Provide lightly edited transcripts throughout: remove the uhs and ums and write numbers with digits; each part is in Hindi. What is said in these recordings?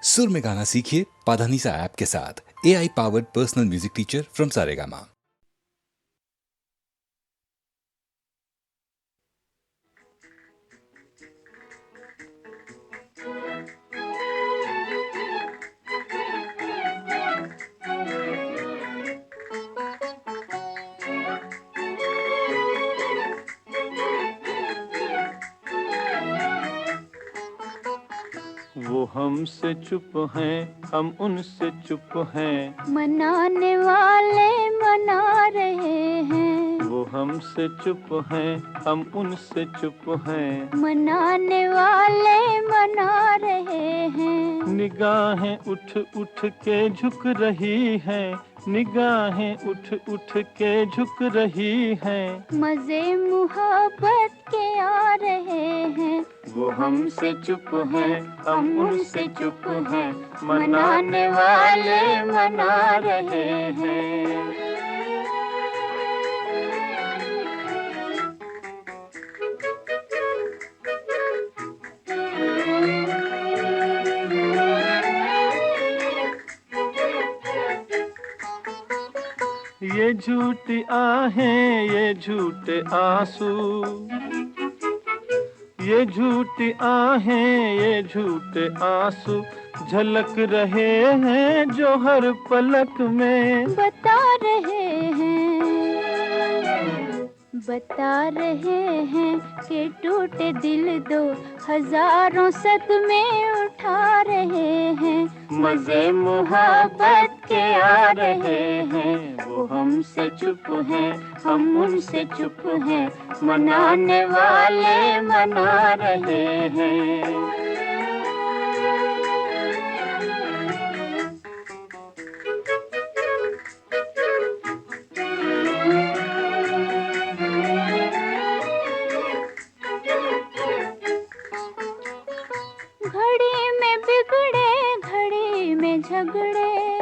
सुर में गाना सीखिए पाधानीसा ऐप के साथ। AI powered personal music teacher from Saregama. वो हमसे चुप हैं, हम उनसे चुप हैं। मनाने वाले मना रहे हैं। वो हमसे चुप हैं, हम उनसे चुप हैं। मनाने वाले मना रहे हैं। निगाहें उठ उठ के झुक रही हैं, निगाहें उठ उठ के झुक रही हैं। मजे मुहब्बत के आ रहे हैं। वो हमसे चुप हैं, हम उनसे चुप हैं। मनाने वाले मना रहे हैं। ये झूठी आहें, ये झूठे आंसू, ये झूठी आहें, ये झूठे आंसू झलक रहे हैं जो हर पलक में। बता रहे हैं कि टूटे दिल दो हजारों सदमे उठा रहे हैं। मजे मुहब्बत के आ रहे हैं। वो हमसे चुप हैं, हम उनसे चुप हैं। मनाने वाले मना रहे हैं। घड़ी में बिगड़े, घड़ी में झगड़े,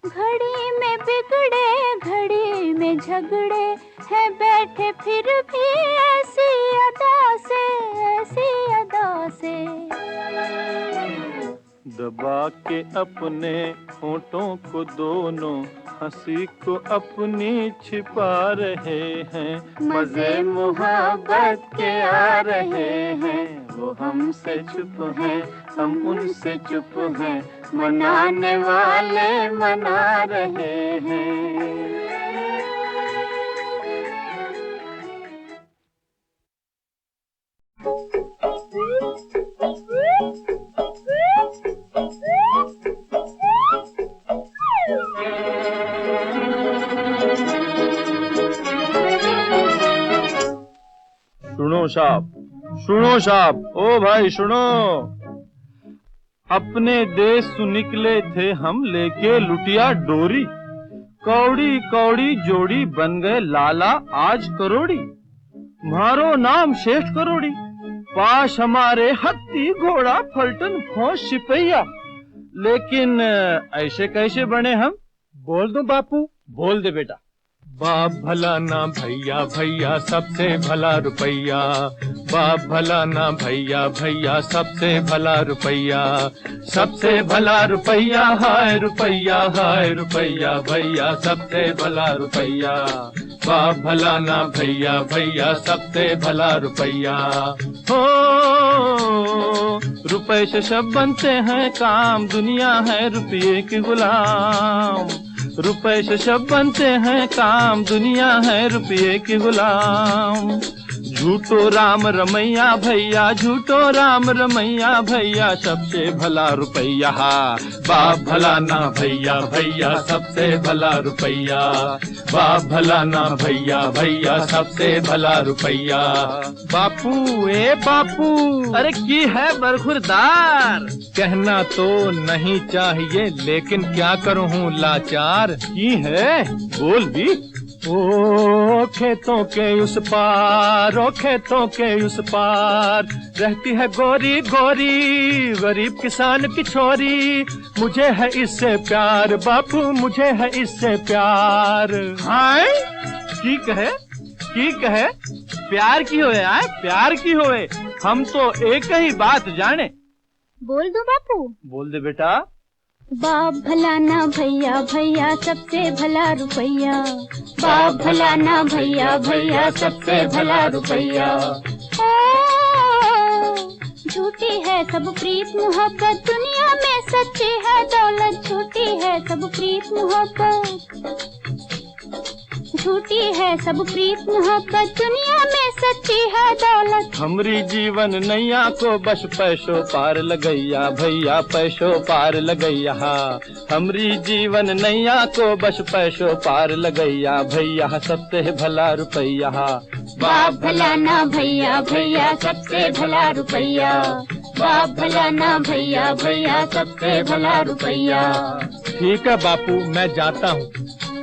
घड़ी में बिगड़े, घड़ी में झगड़े हैं बैठे फिर भी ऐसी अदा से, ऐसी अदा से। दबा के अपने होठों को दोनों हंसी को अपनी छिपा रहे हैं। मजे मुहब्बत के आ रहे हैं। वो हमसे चुप हैं, हम उनसे चुप हैं। मनाने वाले मना रहे हैं। सुनो साहब, ओ भाई सुनो। अपने देश से निकले थे हम लेके लुटिया डोरी। कौड़ी कौड़ी जोड़ी बन गए लाला आज करोड़ी। मारो नाम श्रेष्ठ करोड़ी। पास हमारे हत्ती घोड़ा फलटन फौज सिपहिया। लेकिन ऐसे कैसे बने हम? बोल दो बापू। बोल दे बेटा। बाप भला ना भैया, भैया सबसे भला रुपैया। बाप भला ना भैया, भैया सबसे भला रुपैया। सबसे भला रुपैया, हाय रुपैया, हाय रुपैया, भैया सबसे भला रुपैया। बाप भला ना भैया, भैया सबसे भला रुपैया। हो रुपए से सब बनते हैं काम, दुनिया है रुपये की गुलाम। रुपए से सब बनते हैं काम, दुनिया है रुपये की गुलाम। झूठो राम रमैया भैया, झूठो राम रमैया भैया सबसे भला रुपैया। बाप भला ना भैया, भैया सबसे भला रुपैया। बाप भला ना भैया, भैया सबसे भला रुपैया। बापू ए बापू, अरे की है बरखुरदार। कहना तो नहीं चाहिए लेकिन क्या करूँ लाचार। की है बोल भी। ओ खेतों के उस पार, ओ खेतों के उस पार रहती है गोरी गोरी गरीब किसान की छोरी। मुझे है इससे प्यार बापू, मुझे है इससे प्यार। हाय ठीक है प्यार की होए, आए प्यार की होए। हम तो एक ही बात जाने, बोल दूं बापू? बोल दे बेटा। बाप भला ना भैया भैया सबसे भला रुपैया, बाप भला ना भैया भैया सबसे भला रुपैया। झूठी है सब प्रीत मोहब्बत, दुनिया में सच्ची है दौलत। झूठी है सब प्रीत मोहब्बत, झूठी है सब प्रीत मोहब्बत, दुनिया में सच्ची है दौलत। हमरी जीवन नैया को बस पैसों पार लगैया भैया, पैसों पार लगैया। हमरी जीवन नैया को बस पैसों पार लगैया भैया, सबसे भला रुपैया। बाप भला ना भैया भैया सबसे भला रुपैया, बाप भला ना भैया भैया सबसे भला रुपैया। ठीक है बापू, मैं जाता हूँ।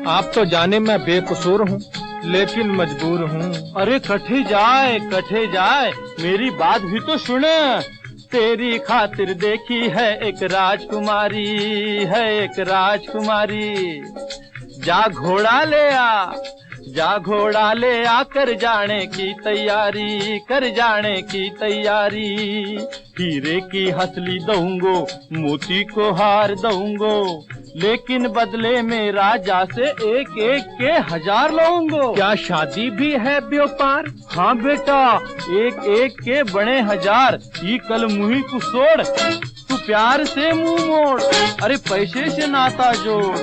आप तो जाने मैं बेकसूर हूँ, लेकिन मजबूर हूँ। अरे कठे जाए, मेरी बात भी तो सुन। तेरी खातिर देखी है एक राजकुमारी, है एक राजकुमारी। जा घोड़ा ले आ, जा घोड़ा ले आ, कर जाने की तैयारी, कर जाने की तैयारी। हीरे की हसली दूंगो, मोती को हार दूंगो, लेकिन बदले में राजा से एक एक के 1000 लूंगो। क्या शादी भी है व्यापार? हाँ बेटा, एक एक के बड़े 1000। ई कल मुही को छोड़, तू प्यार से मुंह मोड़, अरे पैसे से नाता जोड़।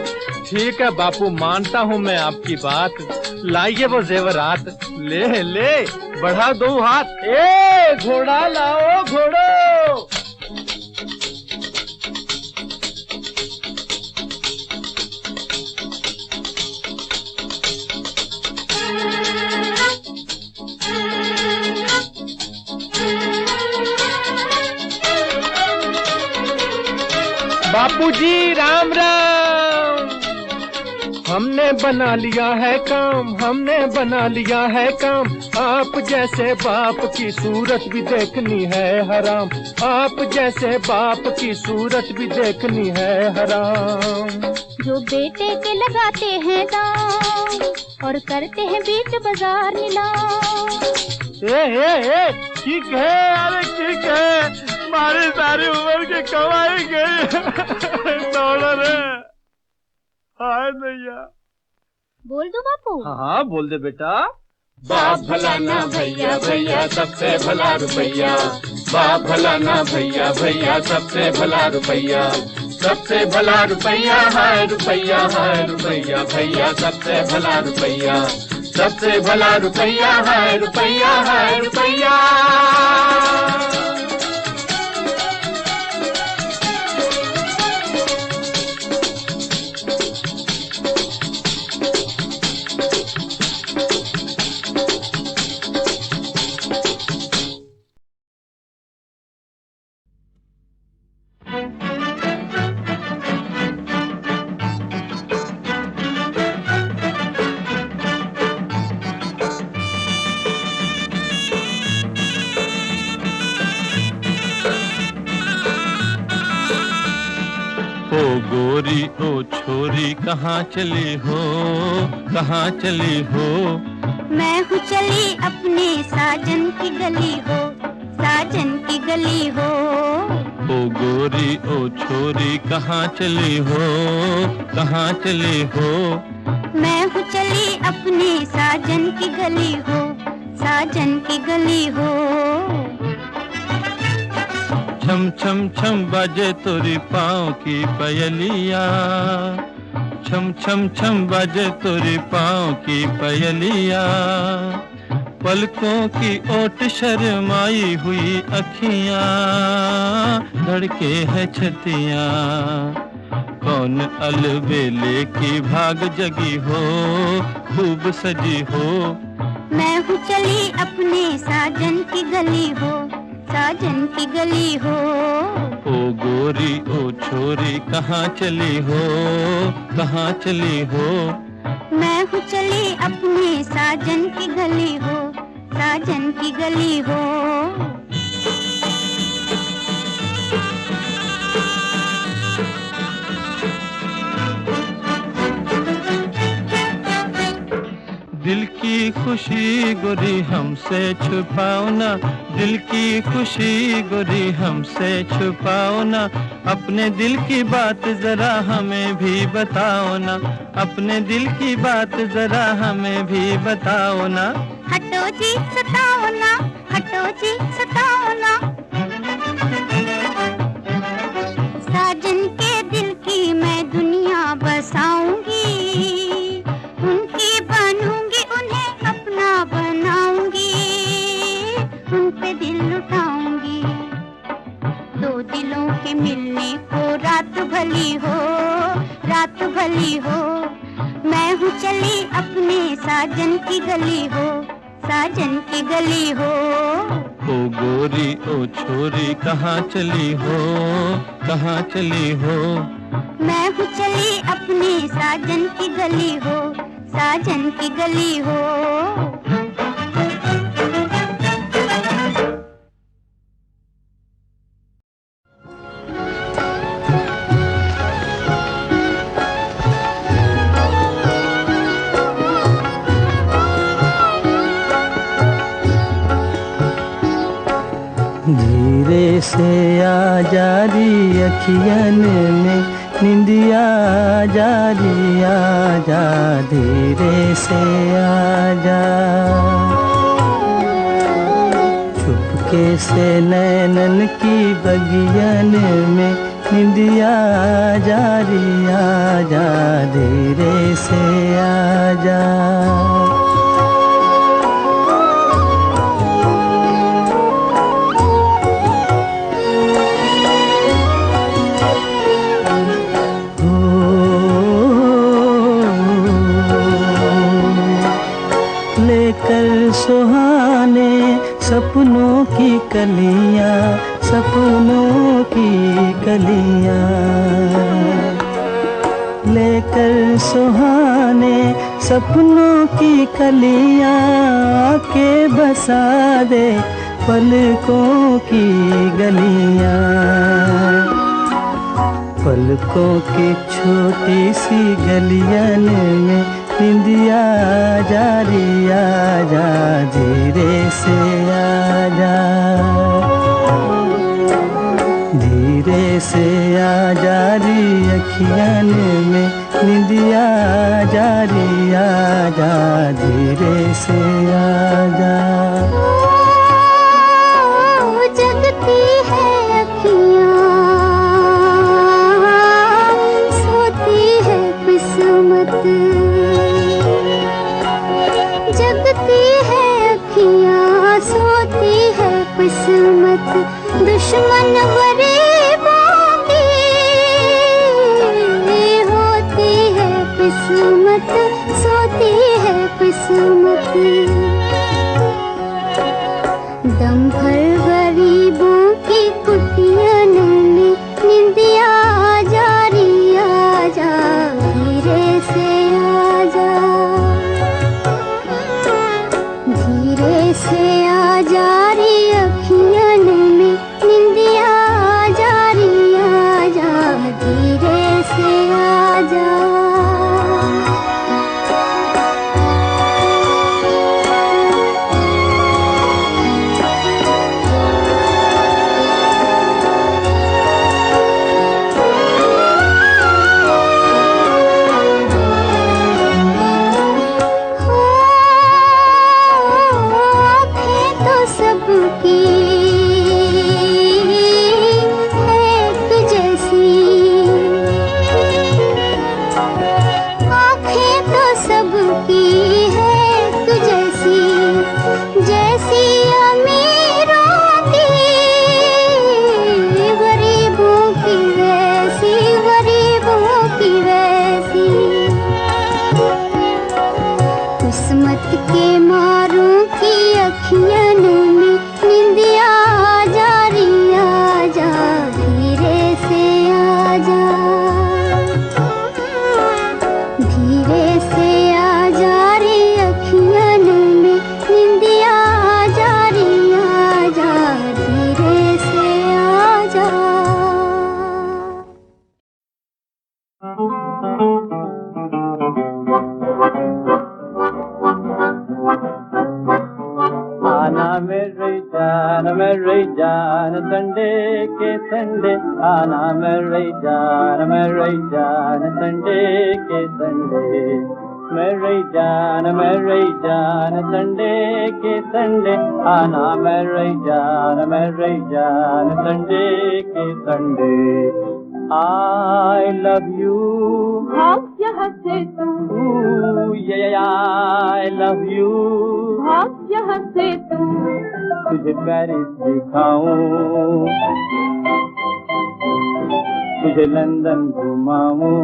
ठीक है बापू, मानता हूँ मैं आपकी बात। लाइए वो जेवरात, ले ले बढ़ा दो हाथ। ए घोड़ा लाओ घोड़ो। बापूजी राम राम। हमने बना लिया है काम, हमने बना लिया है काम। आप जैसे बाप की सूरत भी देखनी है हराम, आप जैसे बाप की सूरत भी देखनी है हराम। जो बेटे के लगाते हैं दाम और करते हैं बीच बाजार नीलाम। ठीक है, अरे ठीक है, हमारी सारी उम्र की कमाई गई डॉलर है। हाय भैया। बोल दो बापू? हाँ बोल दे बेटा। बाप भला ना भैया भैया सबसे भला रुपैया, बाप भला ना भैया भैया सबसे भला रुपैया, सबसे भला रुपैया है रुपैया, है रुपैया भैया सबसे भला रुपैया, सबसे भला रुपैया है रुपैया, है रुपैया। गोरी ओ छोरी कहाँ चली हो, कहाँ चली हो? मैं हूँ चली अपने साजन की गली हो, साजन की गली हो। ओ गोरी ओ छोरी कहाँ चली हो, कहाँ चली हो? मैं हूँ चली अपने साजन की गली हो, साजन की गली हो। छम छम छम बाजे तोरी पाँव की पयलिया, छम छम छम बाजे तोरी पाँव की पयलिया। पलकों की ओट शर्माई हुई अखियाँ, धड़के है छतियाँ। कौन अलबेले की भाग जगी हो, खूब सजी हो। मैं हूँ चली अपने साजन की गली हो, साजन की गली हो। ओ गोरी ओ छोरी कहाँ चली हो, कहाँ चली हो? मैं हूँ चली अपने साजन की गली हो, साजन की गली हो। दिल की खुशी गोरी हमसे छुपाओ ना, दिल की खुशी गोरी हमसे छुपाओ ना, अपने दिल की बात जरा हमें भी बताओ ना, अपने दिल की बात जरा हमें भी बताओ ना। हटो जी सताओ ना, हटो जी सताओ ना, साजन के दिल की मैं दुनिया बसाऊंगी, उनकी बनूंगी उन्हें अपना बनाऊंगी, उन पे दिल लुटाऊंगी। दो दिलों के मिलने को रात भली हो, रात भली हो, मैं हूँ चली अपने साजन की गली हो, साजन की गली हो। ओ गोरी ओ छोरी कहाँ चली हो, कहाँ चली हो, मैं हूँ चली अपने साजन की गली हो, साजन की गली हो। धीरे से आ जारी अखियन में निंदिया जारी आ जा, धीरे से आ जा, चुपके से नैनन की बगियन में निंदिया जारी आ जा, धीरे से आ जा। लेकर सुहाने सपनों की कलियां, सपनों की कलियां, लेकर सुहाने सपनों की कलियां, आके बसा दे पलकों की गलियां, पलकों की छोटी सी गलियन में निंदिया जारी आ जा, धीरे से आ जा, धीरे से आ जारी अखियन में निंदिया जारी आ जा, धीरे से आ जा। जगती है अखियाँ, सोती है किस्मत, जगती है अखियाँ, सोती है किस्मत, दुश्मन गरीबों की होती है किस्मत, सोती है किस्मत। मेरी जान संडे के संडे आना मेरी जान संडे के संडे मेरी जान संडे के संडे आना मेरी जान संडे के संडे I love you भाग यहाँ से तू, I love you भाग यहाँ से तू, तुझे पेरिस दिखाऊं तुझे लंदन घुमाऊं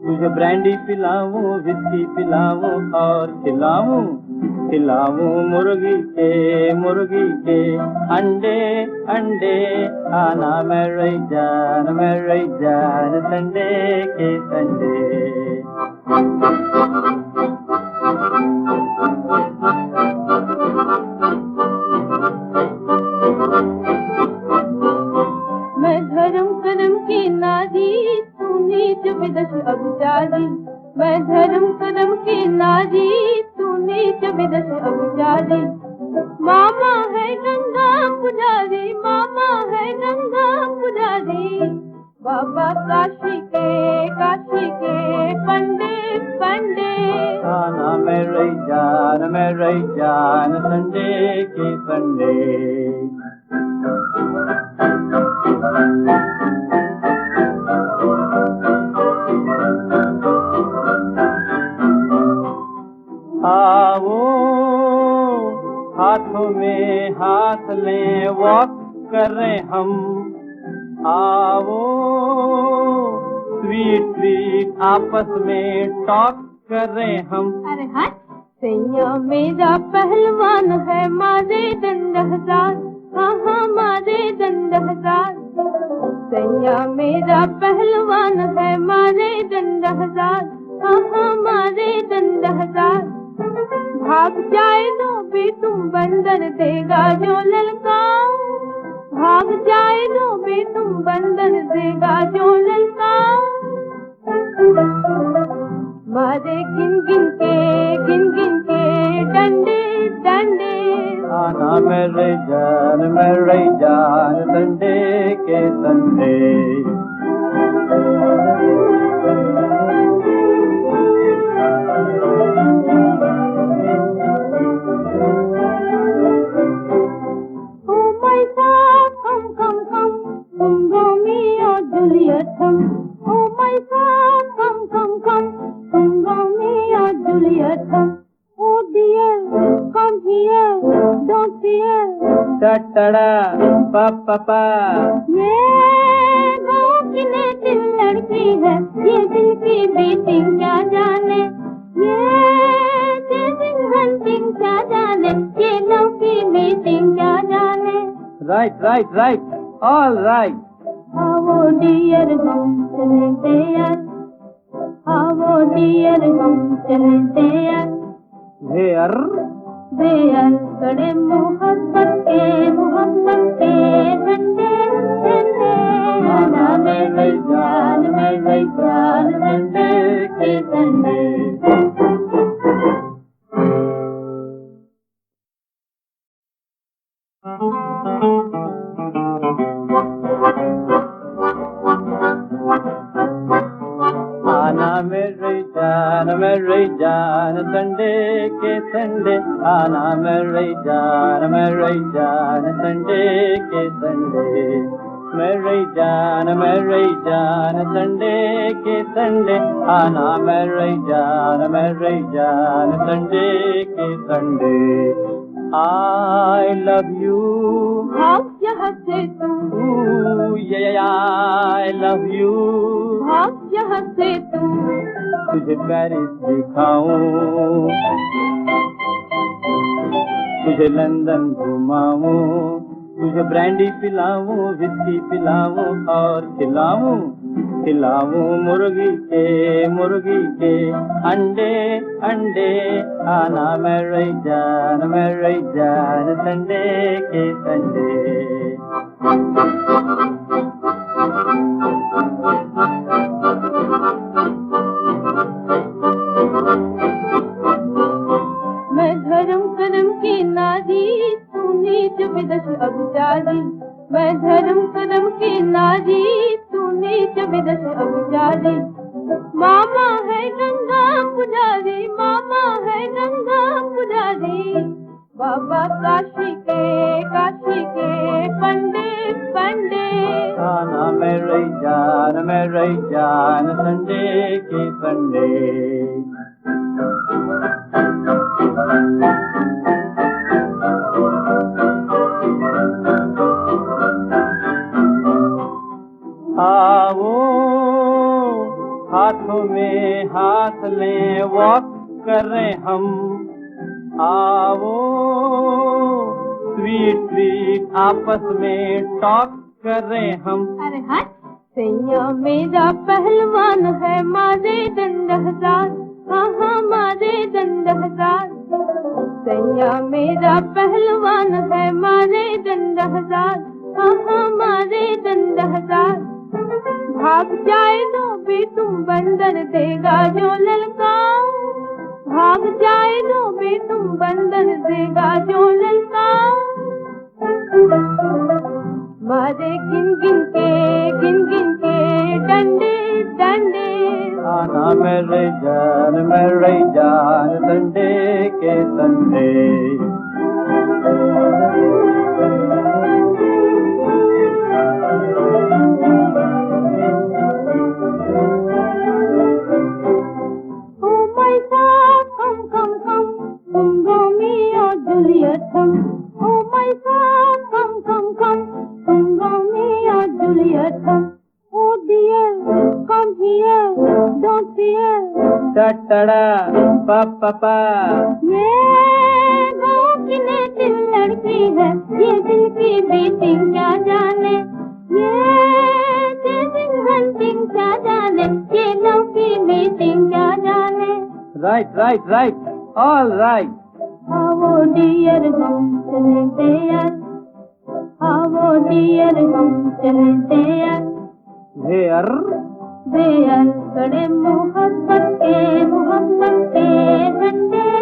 तुझे ब्रांडी पिलाऊं विस्की पिलाऊं और खिलाऊं मुर्गी के अंडे आना मेरी जान संडे के संडे मैं धर्म कर्म की नारी, तू नीच विदुष अभिचारी। मैं धर्म कर्म की नारी, तू नीच विदुष अभिचारी। मामा है गंगा पुजारी, मामा है गंगा पुजारी। बाबा काशी के पंडे आना मेरी जान संडे के संडे आओ हाथों में हाथ लें वॉक कर रहे हम आओ स्वीट आपस में टॉक कर रहे हम अरे हट सैया मेरा पहलवान है मारे दंड हजार हाँ मारे दंड हजार सैया मेरा पहलवान है मारे दंड हजार हाँ मारे दंड हजार भाग जाए तो भी तुम बंदर देगा जो ललकाओ भाग जाए तो भी तुम बंदर देगा जो ललकाओ मारे गिन गिन के डंडे आना मेरी जान संडे के संडे पापा ये गाँव की नेटिव लड़की है ये दिल की बीटिंग क्या जाने ये चेजिंग हंटिंग क्या जाने ये लव की मीटिंग क्या जाने राइट ऑल राइट आओ डियर हम चले तैयार आओ डियर हम चले तैयार बेयर कड़े मोहब्बत के झंडे आना मेरी जान संडे के संडे आना मेरी जान संडे के संडे आना मेरी जान संडे के संडे मेरी जान संडे के संडे आना मेरी जान संडे के संडे I love you भाग यहाँ से तू I love you भाग यहाँ से तू तुझे पेरिस दिखाऊं तुझे लंदन घुमाऊं तुझे ब्रांडी पिलाऊं विस्की पिलाऊं और खिलाऊं मुर्गी के अंडे आना मेरी जान संडे के संडे मैं धर्म कर्म की नारी तू नीच विदुष अभिचारी बीच विदेश अभिजारी। मामा है गंगा पुजारी, मामा है गंगा पुजारी। बाबा काशी के पंडित पंडित। आना मेरे जान संडे के संडे। आओ हाथों में हाथ लें, वॉक करें हम। आओ स्वीट स्वीट आपस में टॉक करें हम। अरे हट, सैया मेरा पहलवान है, मारे दंड हजार। हाँ मारे दंड हजार। सैया मेरा पहलवान है, मारे दंड हजार। हाँ मारे दंड हजार। भाग जाए तो भी तुम बंदर देगा जो ललकाओ। भाग जाए तो भी तुम बंदर देगा जो ललकाओ। मारे गिन गिन के डंडे डंडे। आना मेरे जान संडे के संडे। पापा ये गाँव की नेटिव लड़की है, ये दिल की बीटिंग क्या जाने। ये चेजिंग हंटिंग क्या जाने, ये लव की मीटिंग क्या जाने। Right all right. आओ डियर हम चलते यार, आओ डियर हम चलते यार। देयर कड़े मोहब्बत के झंडे।